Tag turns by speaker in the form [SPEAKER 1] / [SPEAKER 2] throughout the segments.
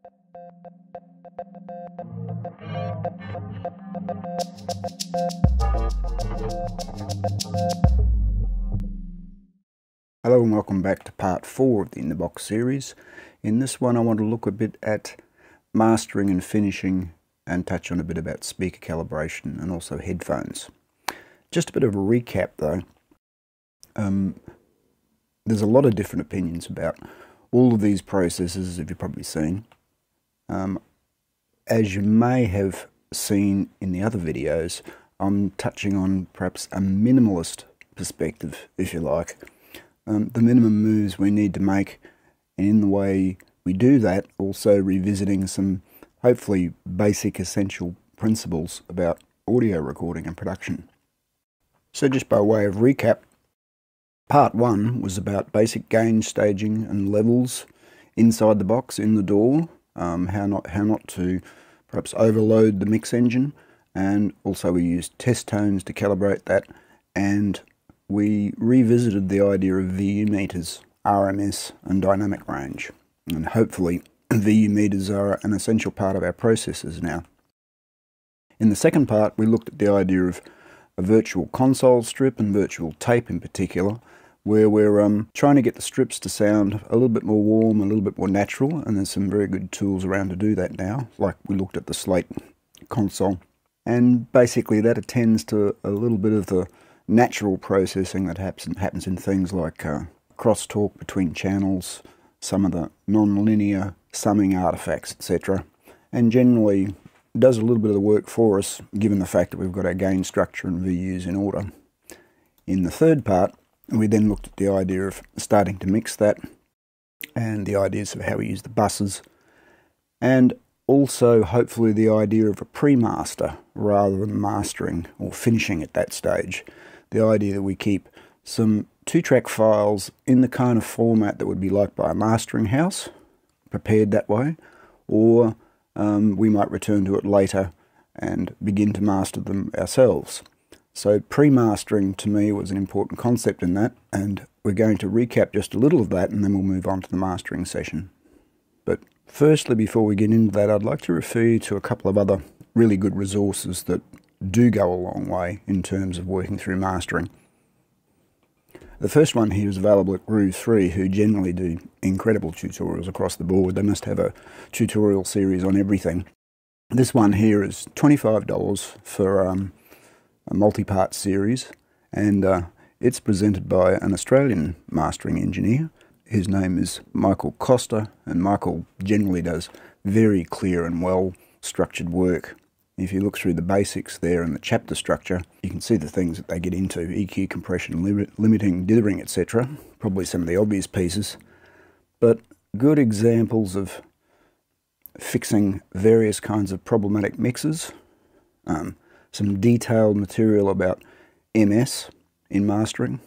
[SPEAKER 1] Hello and welcome back to part 4 of the In the Box series. In this one I want to look a bit at mastering and finishing and touch on a bit about speaker calibration and also headphones. Just a bit of a recap though. There's a lot of different opinions about all of these processes, as you've probably seen. As you may have seen in the other videos, I'm touching on perhaps a minimalist perspective, if you like. The minimum moves we need to make, and in the way we do that, also revisiting some hopefully basic essential principles about audio recording and production. So just by way of recap, part 1 was about basic gain staging and levels inside the box, in the DAW, how not to perhaps overload the mix engine, and also we used test tones to calibrate that, and we revisited the idea of VU meters, RMS and dynamic range, and hopefully VU meters are an essential part of our processes now. In the second part we looked at the idea of a virtual console strip and virtual tape in particular, where we're trying to get the strips to sound a little bit more warm, a little bit more natural, and there's some very good tools around to do that now, like we looked at the Slate console. And basically that attends to a little bit of the natural processing that happens in things like crosstalk between channels, some of the non-linear summing artifacts, etc. And generally does a little bit of the work for us, given the fact that we've got our gain structure and VUs in order. In the third part, we then looked at the idea of starting to mix that, and the ideas of how we use the buses, and also hopefully the idea of a pre-master rather than mastering or finishing at that stage. The idea that we keep some 2-track files in the kind of format that would be liked by a mastering house, prepared that way, or we might return to it later and begin to master them ourselves. So pre-mastering to me was an important concept in that, and we're going to recap just a little of that and then we'll move on to the mastering session. But firstly, before we get into that, I'd like to refer you to a couple of other really good resources that do go a long way in terms of working through mastering. The first one here is available at Groove 3, who generally do incredible tutorials across the board. They must have a tutorial series on everything. This one here is $25 for a multi-part series, and it's presented by an Australian mastering engineer. His name is Michael Costa, and Michael generally does very clear and well structured work. If you look through the basics there and the chapter structure, you can see the things that they get into: EQ, compression, limiting, dithering, etc. Probably some of the obvious pieces, but good examples of fixing various kinds of problematic mixes. Some detailed material about MS in mastering,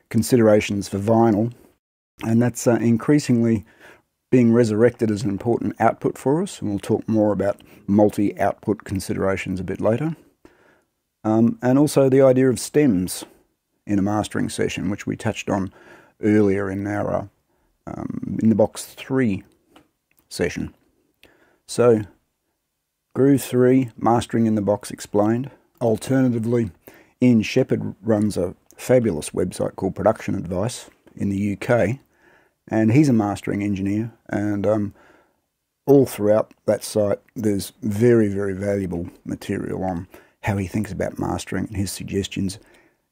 [SPEAKER 1] considerations for vinyl, and that's increasingly being resurrected as an important output for us, and we'll talk more about multi-output considerations a bit later. And also the idea of stems in a mastering session, which we touched on earlier in our In the Box 3 session. So, Groove 3, Mastering in the Box Explained. Alternatively, Ian Shepherd runs a fabulous website called Production Advice in the UK, and he's a mastering engineer, and all throughout that site there's very, very valuable material on how he thinks about mastering and his suggestions.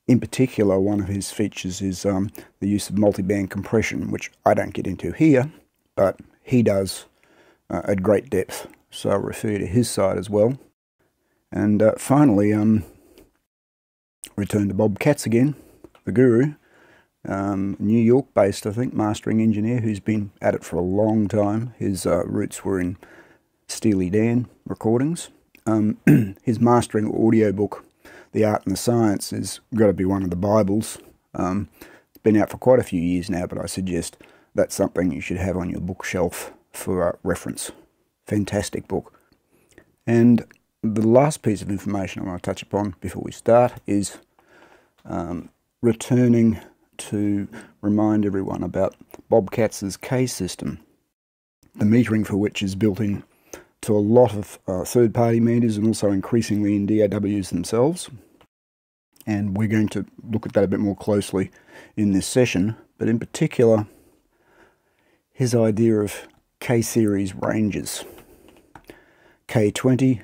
[SPEAKER 1] In particular, one of his features is the use of multiband compression, which I don't get into here, but he does at great depth, so I'll refer to his site as well. And finally, return to Bob Katz again, the guru. New York based, I think, mastering engineer who's been at it for a long time. His roots were in Steely Dan recordings. His mastering audio book, The Art and the Science, has got to be one of the Bibles. It's been out for quite a few years now, but I suggest that's something you should have on your bookshelf for reference. Fantastic book. And the last piece of information I want to touch upon before we start is returning to remind everyone about Bob Katz's K system. the metering for which is built in to a lot of third-party meters and also increasingly in DAWs themselves. And we're going to look at that a bit more closely in this session, but in particular his idea of K-series ranges. K20,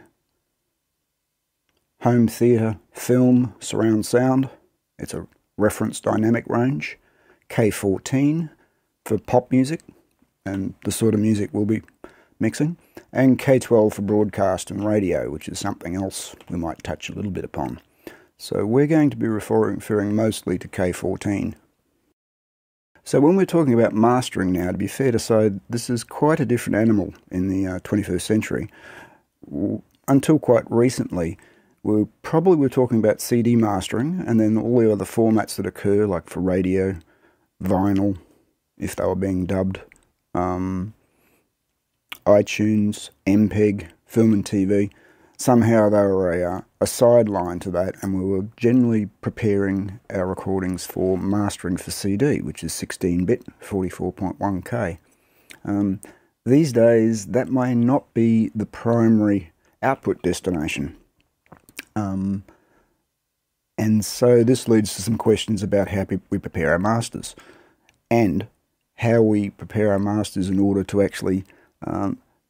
[SPEAKER 1] home theatre, film, surround sound, it's a reference dynamic range. K14 for pop music and the sort of music we'll be mixing, and K12 for broadcast and radio, which is something else we might touch a little bit upon. So we're going to be referring mostly to K14. So when we're talking about mastering now, to be fair to say, this is quite a different animal in the 21st century. Until quite recently, we probably were talking about CD mastering, and then all the other formats that occur, like for radio, vinyl, if they were being dubbed, iTunes, MPEG, film and TV. Somehow they were a sideline to that, and we were generally preparing our recordings for mastering for CD, which is 16-bit, 44.1K. These days, that may not be the primary output destination. And so this leads to some questions about how we prepare our masters, and how we prepare our masters in order to actually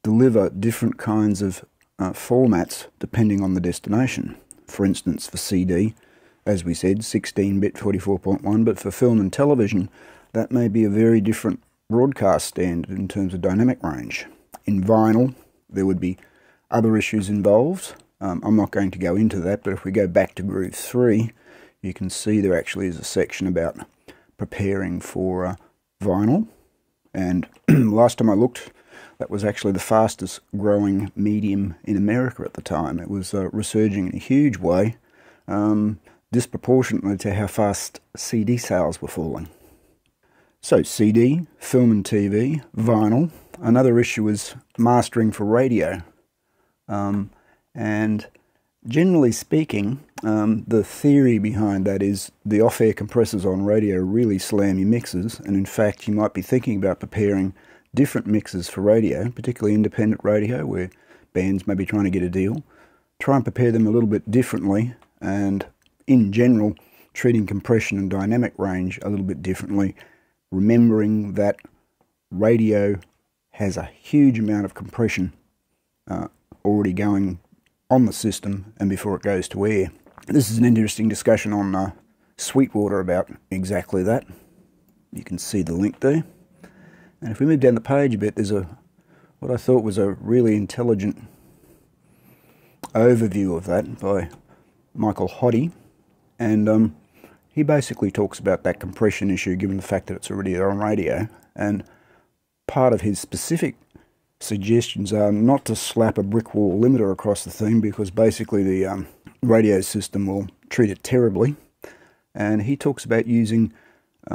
[SPEAKER 1] deliver different kinds of formats depending on the destination. For instance, for CD, as we said, 16-bit 44.1, but for film and television, that may be a very different broadcast standard in terms of dynamic range. In vinyl, there would be other issues involved. I'm not going to go into that, but if we go back to Groove 3, you can see there actually is a section about preparing for vinyl. And last time I looked, that was actually the fastest growing medium in America at the time. It was resurging in a huge way, disproportionately to how fast CD sales were falling. So CD, film and TV, vinyl. Another issue is mastering for radio. And generally speaking, the theory behind that is the off-air compressors on radio really slam your mixes, and in fact you might be thinking about preparing different mixes for radio, particularly independent radio where bands may be trying to get a deal. Try and prepare them a little bit differently, and in general treating compression and dynamic range a little bit differently, remembering that radio has a huge amount of compression already going on the system and before it goes to air. This is an interesting discussion on Sweetwater about exactly that. You can see the link there. And if we move down the page a bit, there's what I thought was a really intelligent overview of that by Michael Hoddy. And he basically talks about that compression issue given the fact that it's already there on radio. And part of his specific suggestions are not to slap a brick wall limiter across the thing, because basically the radio system will treat it terribly. And he talks about using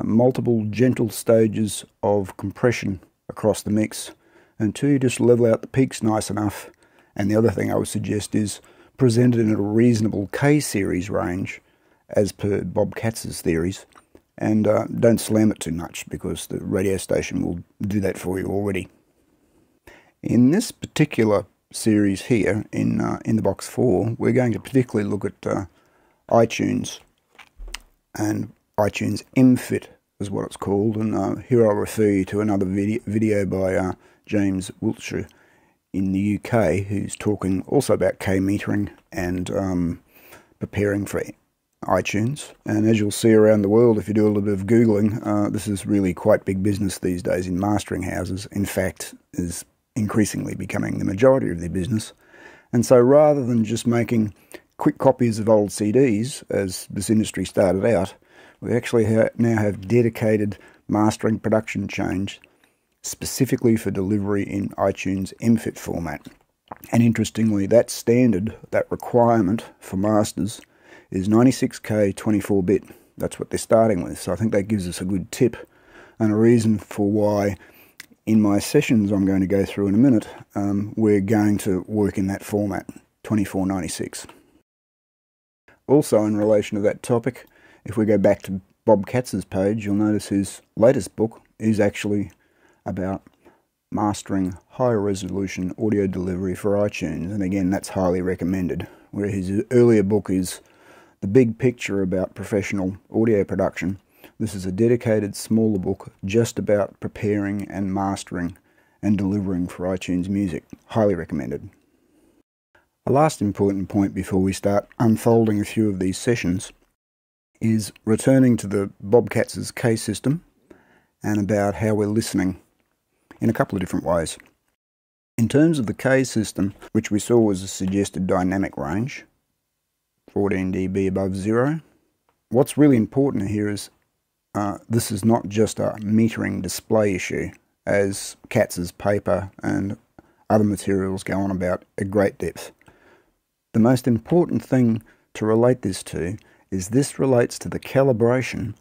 [SPEAKER 1] multiple gentle stages of compression across the mix until you just level out the peaks nice enough. And the other thing I would suggest is present it in a reasonable K-series range as per Bob Katz's theories, and don't slam it too much because the radio station will do that for you already. In this particular series here, in the box 4, we're going to particularly look at iTunes, and iTunes MFIT is what it's called, and here I'll refer you to another video by James Wiltshire in the UK, who's talking also about K-metering and preparing for iTunes. And as you'll see around the world, if you do a little bit of Googling, this is really quite big business these days in mastering houses. In fact, is increasingly becoming the majority of their business. And so rather than just making quick copies of old CDs, as this industry started out, we actually now have dedicated mastering production chains specifically for delivery in iTunes MFIT format. And interestingly, that standard, that requirement for masters, is 96K 24-bit. That's what they're starting with. So I think that gives us a good tip and a reason for why in my sessions I'm going to go through in a minute, we're going to work in that format, 2496. Also in relation to that topic, if we go back to Bob Katz's page, you'll notice his latest book is actually about mastering higher resolution audio delivery for iTunes, and again, that's highly recommended. Where his earlier book is The Big Picture About Professional Audio Production, this is a dedicated smaller book just about preparing and mastering and delivering for iTunes Music. Highly recommended. A last important point before we start unfolding a few of these sessions is returning to the Bobcats' K system and about how we're listening in a couple of different ways. In terms of the K system, which we saw was a suggested dynamic range, 14 dB above zero, what's really important here is this is not just a metering display issue, as Katz's paper and other materials go on about at great depth. The most important thing to relate this to is this relates to the calibration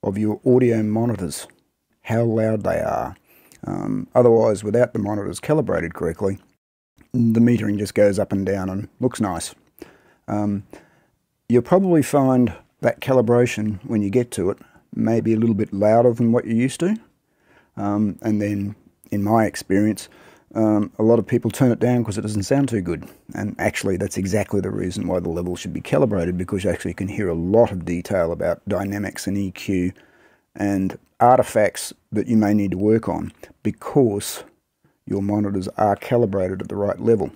[SPEAKER 1] of your audio monitors, how loud they are. Otherwise, without the monitors calibrated correctly, the metering just goes up and down and looks nice. You'll probably find that calibration, when you get to it, may be a little bit louder than what you're used to. And then, in my experience, a lot of people turn it down because it doesn't sound too good. And actually, that's exactly the reason why the level should be calibrated, because you actually can hear a lot of detail about dynamics and EQ and artifacts that you may need to work on because your monitors are calibrated at the right level.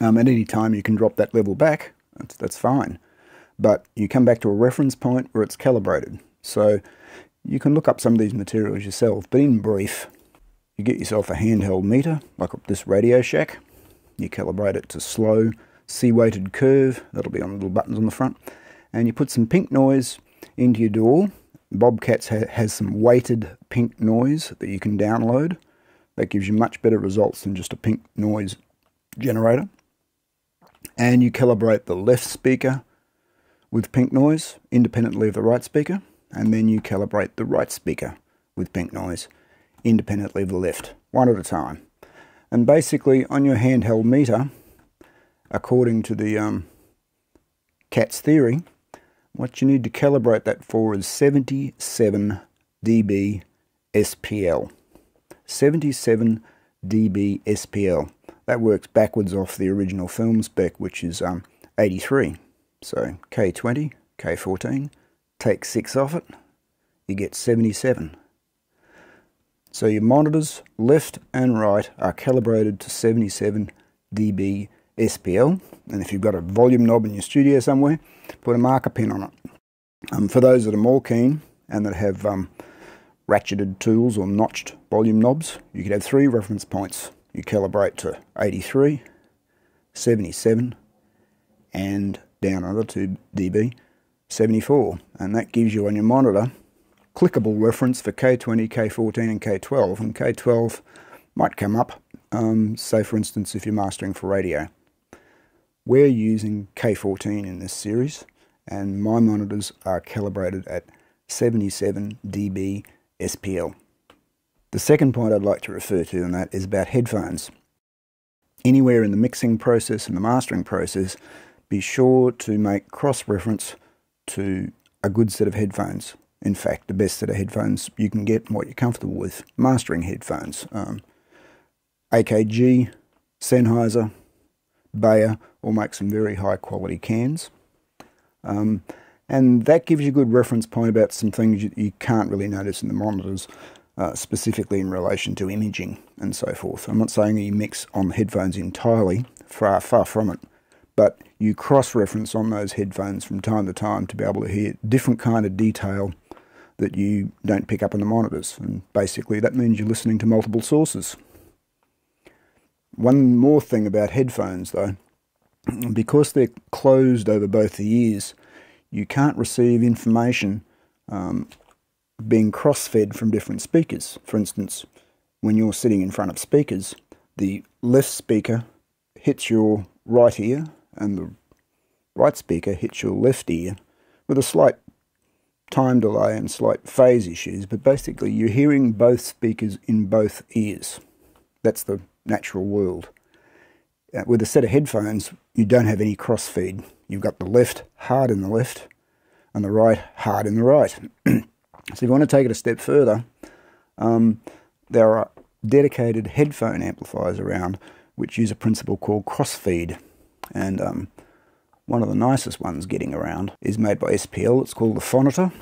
[SPEAKER 1] At any time you can drop that level back, that's fine. But you come back to a reference point where it's calibrated. So you can look up some of these materials yourself, but in brief, you get yourself a handheld meter, like this Radio Shack. You calibrate it to slow, C-weighted curve, that'll be on little buttons on the front, and you put some pink noise into your DAW. Bobcats has some weighted pink noise that you can download. That gives you much better results than just a pink noise generator. And you calibrate the left speaker with pink noise independently of the right speaker, and then you calibrate the right speaker with pink noise independently of the left, one at a time. And basically on your handheld meter, according to the Katz theory, what you need to calibrate that for is 77 dB SPL. 77 dB SPL. That works backwards off the original film spec, which is 83. So K20, K14, take 6 off it, you get 77. So your monitors, left and right, are calibrated to 77 dB SPL. And if you've got a volume knob in your studio somewhere, put a marker pin on it. For those that are more keen and that have ratcheted tools or notched volume knobs, you could have 3 reference points. You calibrate to 83, 77, and down another 2 dB, 74. And that gives you on your monitor clickable reference for K20, K14 and K12. And K12 might come up, say for instance if you're mastering for radio. We're using K14 in this series, and my monitors are calibrated at 77 dB SPL. The second point I'd like to refer to in that is about headphones. Anywhere in the mixing process and the mastering process, be sure to make cross-reference to a good set of headphones. In fact, the best set of headphones you can get and what you're comfortable with. Mastering headphones. AKG, Sennheiser, Bayer all make some very high quality cans. And that gives you a good reference point about some things you can't really notice in the monitors, specifically in relation to imaging and so forth. I'm not saying that you mix on the headphones entirely, far from it, but you cross-reference on those headphones from time to time to be able to hear different kind of detail that you don't pick up on the monitors. And basically that means you're listening to multiple sources. One more thing about headphones though, because they're closed over both the ears, you can't receive information being cross-fed from different speakers. For instance, when you're sitting in front of speakers, the left speaker hits your right ear and the right speaker hits your left ear with a slight time delay and slight phase issues, but basically you're hearing both speakers in both ears. That's the natural world. With a set of headphones, you don't have any cross-feed. You've got the left hard in the left and the right hard in the right. So if you want to take it a step further, there are dedicated headphone amplifiers around which use a principle called crossfeed. And one of the nicest ones getting around is made by SPL. It's called the Phonitor.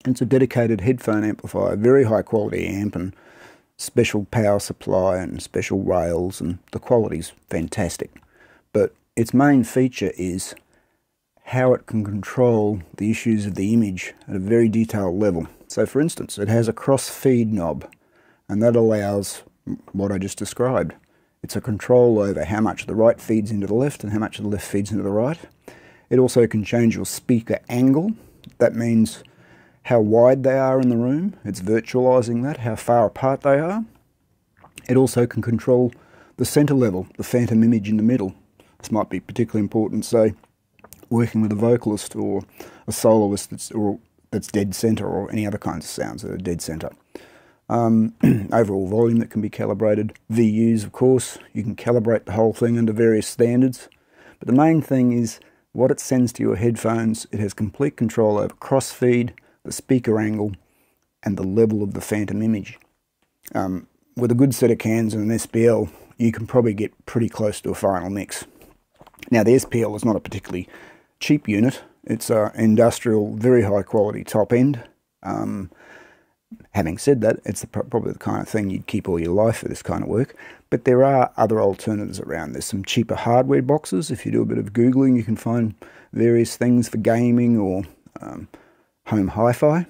[SPEAKER 1] It's a dedicated headphone amplifier, very high quality amp and special power supply and special rails, and the quality's fantastic. But its main feature is how it can control the issues of the image at a very detailed level. So for instance, it has a cross-feed knob, and that allows what I just described. It's a control over how much the right feeds into the left and how much the left feeds into the right. It also can change your speaker angle. That means how wide they are in the room. It's virtualizing that, how far apart they are. It also can control the center level, the phantom image in the middle. This might be particularly important, say, working with a vocalist or a soloist that's dead center, or any other kinds of sounds that are dead center. Overall volume that can be calibrated. VUs, of course, you can calibrate the whole thing under various standards. But the main thing is what it sends to your headphones. It has complete control over crossfeed, the speaker angle, and the level of the phantom image. With a good set of cans and an SPL, you can probably get pretty close to a final mix. Now, the SPL is not a particularly cheap unit. It's an industrial, very high quality top end. Having said that, it's probably the kind of thing you'd keep all your life for this kind of work. But there are other alternatives around. There's some cheaper hardware boxes. If you do a bit of Googling, you can find various things for gaming or home hi-fi.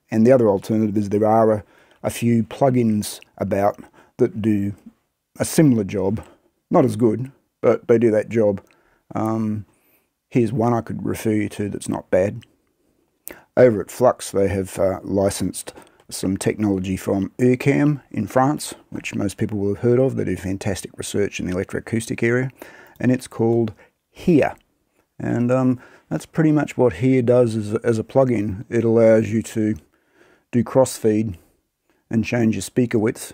[SPEAKER 1] And the other alternative is there are a few plugins about that do a similar job. Not as good, but they do that job. Here's one I could refer you to that's not bad. Over at Flux, they have licensed some technology from Urcam in France, which most people will have heard of. They do fantastic research in the electroacoustic area, and it's called Here. And that's pretty much what Here does as a plugin. It allows you to do crossfeed and change your speaker width,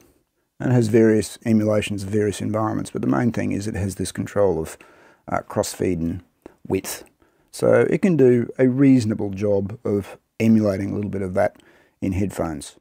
[SPEAKER 1] and it has various emulations of various environments, but the main thing is it has this control of crossfeed and width. So it can do a reasonable job of emulating a little bit of that in headphones.